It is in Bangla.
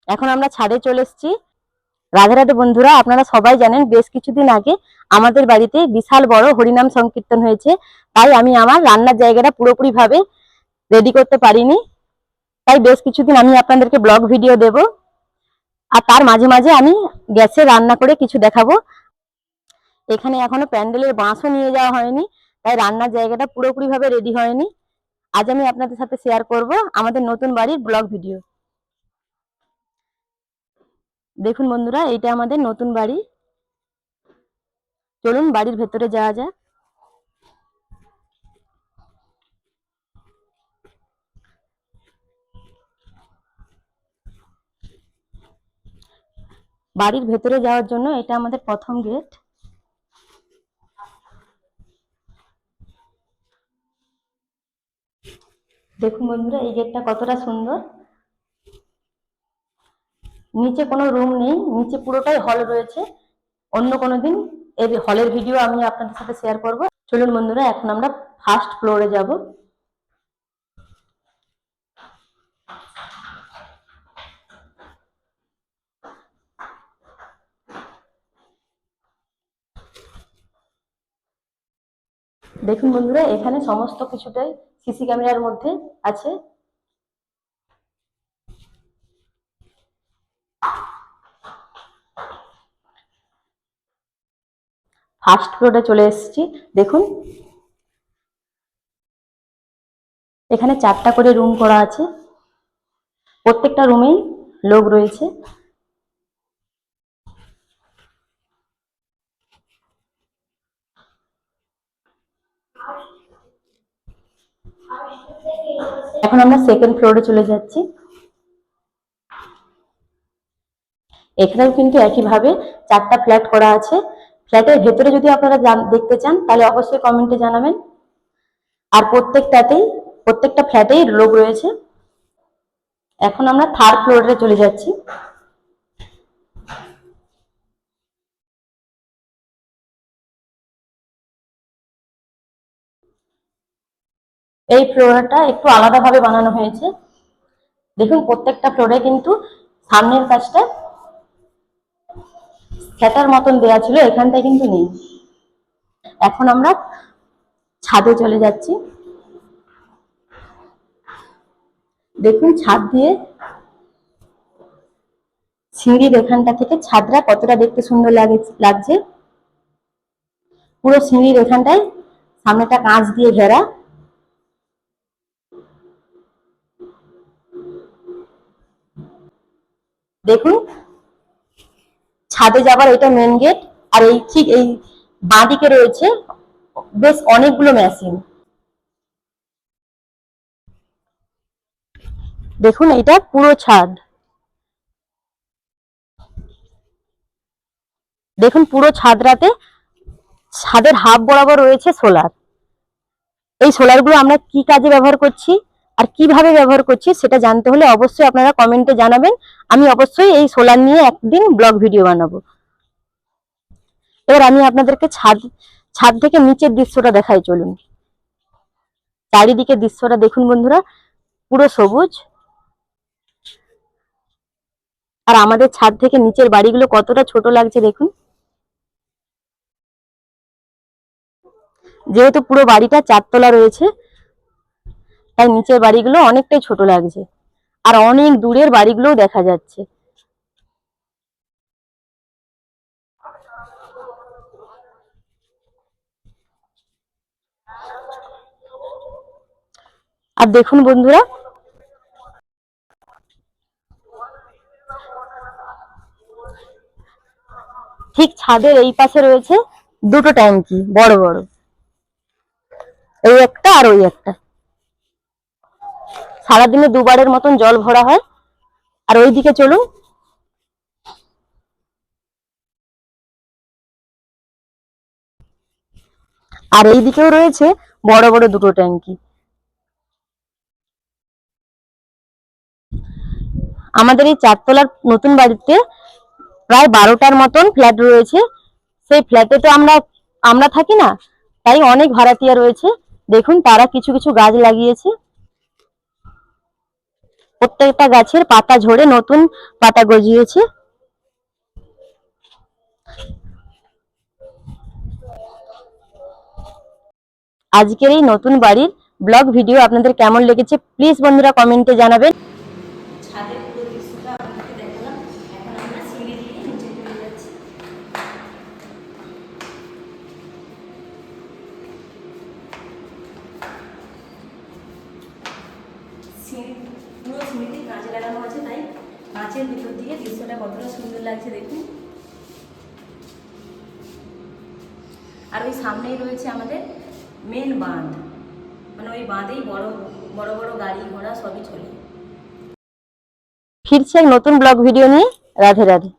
এখন আমরা ছাদে চলে এসেছি। রাধে রাধে বন্ধুরা, আপনারা সবাই জানেন বেশ কিছুদিন আগে আমাদের বাড়িতে বিশাল বড় হরিনাম সংকীর্তন হয়েছে। তাই আমি আমার রান্নার জায়গাটা পুরোপুরি ভাবে রেডি করতে পারিনি। তাই বেশ কিছুদিন আমি আপনাদেরকে ব্লগ ভিডিও দেব, আর তার মাঝে মাঝে আমি গ্যাসে রান্না করে কিছু দেখাবো। এখানে এখনো প্যান্ডেলের বাঁশও নিয়ে যাওয়া হয়নি, তাই রান্নার জায়গাটা পুরোপুরি ভাবে রেডি হয়নি। আজ আমি আপনাদের সাথে শেয়ার করব আমাদের নতুন বাড়ির ব্লগ ভিডিও। দেখুন বন্ধুরা, এইটা আমাদের নতুন বাড়ি। চলুন বাড়ির ভেতরে যাওয়া যাক। বাড়ির ভেতরে যাওয়ার জন্য এটা আমাদের প্রথম গেট। দেখুন বন্ধুরা, এই গেটটা কতটা সুন্দর। নিচে কোনো রুম নেই, নিচে পুরোটাই হল রয়েছে। অন্য কোনো দিন এই হলের ভিডিও আমি আপনাদের সাথে শেয়ার করব। চলুন বন্ধুরা, এখন আমরা ফার্স্ট ফ্লোরে যাব। দেখুন বন্ধুরা, এখানে সমস্ত কিছুটাই সিসি ক্যামেরার মধ্যে আছে। ফার্স্ট ফ্লোরে চলে এসেছি। দেখুন, এখানে 4টা করে রুম করা আছে। প্রত্যেকটা রুমেই লোক রয়েছে। এখন আমরা সেকেন্ড ফ্লোরে চলে যাচ্ছি। এখানেও কিন্তু একইভাবে 4টা ফ্ল্যাট করা আছে। ফ্ল্যাটের ভেতরে যদি আপনারা দেখতে চান তাহলে অবশ্যই কমেন্টে জানাবেন। আর প্রত্যেকটা ফ্ল্যাটেই লোক রয়েছে। এখন আমরা থার্ড ফ্লোরে চলে যাচ্ছি। এই ফ্লোরটা একটু আলাদাভাবে বানানো হয়েছে। দেখুন, প্রত্যেকটা ফ্লোরে কিন্তু সামনের কাজটা ফ্ল্যাটের মতন দেওয়া ছিল, এখানটায় কিন্তু নেই। এখন আমরা ছাদে চলে যাচ্ছি। দেখুন, ছাদ দিয়ে সিঁড়ির এখানটা থেকে ছাদটা কতটা দেখতে সুন্দর লাগছে। পুরো সিঁড়ির এখানটায় সামনেটা কাঁচ দিয়ে ঘেরা। দেখুন, ছাদে যাবার এটা মেন গেট। আর এই ঠিক এই বাঁদিকে রয়েছে বেশ অনেকগুলো মেশিন। দেখুন, এটা পুরো ছাদ। দেখুন, পুরো ছাদটাতে ছাদের হাফ বরাবর রয়েছে সোলার। এই সোলারগুলো আমরা কি কাজে ব্যবহার করছি আর কিভাবে ব্যবহার করছি সেটা জানতে হলে অবশ্যই আপনারা কমেন্টে জানাবেন। আমি অবশ্যই এই সোলার নিয়ে একদিন ব্লগ ভিডিও বানাবো। এবার আমি আপনাদেরকে ছাদ থেকে নিচের দৃশ্যটা দেখাই। চলুন, চারিদিকে দৃশ্যটা দেখুন বন্ধুরা, পুরো সবুজ। আর আমাদের ছাদ থেকে নিচের বাড়িগুলো কতটা ছোট লাগছে দেখুন। যেহেতু পুরো বাড়িটা 4তলা রয়েছে, তাই নিচের বাড়িগুলো অনেকটাই ছোট লাগছে। আর অনেক দূরের বাড়িগুলোও দেখা যাচ্ছে। আর দেখুন বন্ধুরা, ঠিক ছাদের এই পাশে রয়েছে 2টো ট্যাঙ্কি বড় বড়, এই একটা আর ওই একটা। সারাদিনে 2বারের মতন জল ভরা হয়। আর ওইদিকে চলুন, আর এই দিকেও রয়েছে বড় বড় 2টো ট্যাঙ্কি। আমাদের এই 4তলার নতুন বাড়িতে প্রায় 12টার মতন ফ্ল্যাট রয়েছে। সেই ফ্ল্যাটে তো আমরা থাকি না, তাই অনেক ভাড়াটিয়া রয়েছে। দেখুন, তারা কিছু কিছু গাছ লাগিয়েছে। প্রত্যেকটা গাছের পাতা ঝরে নতুন পাতা গজিয়েছে। আজকের এই নতুন বাড়ির ব্লগ ভিডিও আপনাদের কেমন লেগেছে প্লিজ বন্ধুরা কমেন্টে জানাবেন। ছাদের পুরো দৃশ্যটা আপনাদেরকে দেখালাম। এখন আমরা সিঁড়ি দিয়ে নিচে চলে যাচ্ছি। পুরো সিঁড়িতে কাঁচ লাগানো আছে, তাই কাঁচের ভিতর দিয়ে দৃশ্যটা কতটা সুন্দর লাগছে দেখুন। আর ওই সামনেই রয়েছে আমাদের মেন বাঁধ, মানে ওই বাঁধেই বড় বড় বড় গাড়ি ঘোড়া সবই চলে। ফিরছে এক নতুন ব্লগ ভিডিও নিয়ে। রাধে রাধে।